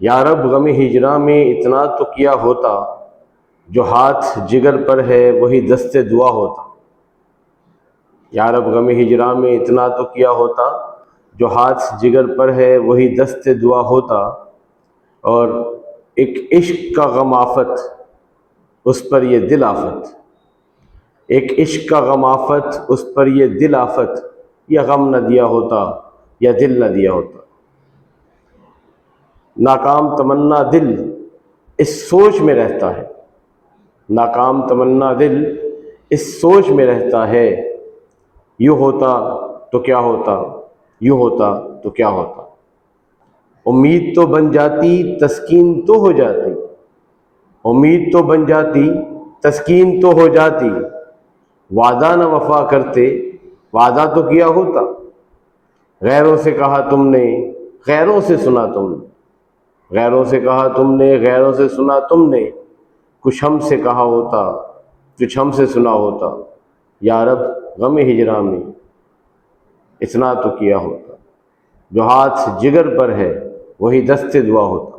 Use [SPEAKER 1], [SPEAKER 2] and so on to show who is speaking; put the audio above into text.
[SPEAKER 1] یا رب غم ہجراں میں اتنا تو کیا ہوتا، جو ہاتھ جگر پر ہے وہی دست دعا ہوتا۔ یا رب غم ہجراں میں اتنا تو کیا ہوتا، جو ہاتھ جگر پر ہے وہی دست دعا ہوتا۔ اور ایک عشق کا غم آفت، اس پر یہ دل آفت، ایک عشق کا غم آفت اس پر یہ دل آفت، یا غم نہ دیا ہوتا یا دل نہ دیا ہوتا۔ ناکام تمنا دل اس سوچ میں رہتا ہے، ناکام تمنا دل اس سوچ میں رہتا ہے، یوں ہوتا تو کیا ہوتا، یوں ہوتا تو کیا ہوتا۔ امید تو بن جاتی تسکین تو ہو جاتی، امید تو بن جاتی تسکین تو ہو جاتی، وعدہ نہ وفا کرتے وعدہ تو کیا ہوتا۔ غیروں سے کہا تم نے غیروں سے سنا تم نے، غیروں سے کہا تم نے غیروں سے سنا تم نے، کچھ ہم سے کہا ہوتا کچھ ہم سے سنا ہوتا۔ یا رب غم ہجراں میں اتنا تو کیا ہوتا، جو ہاتھ جگر پر ہے وہی دست دعا ہوتا۔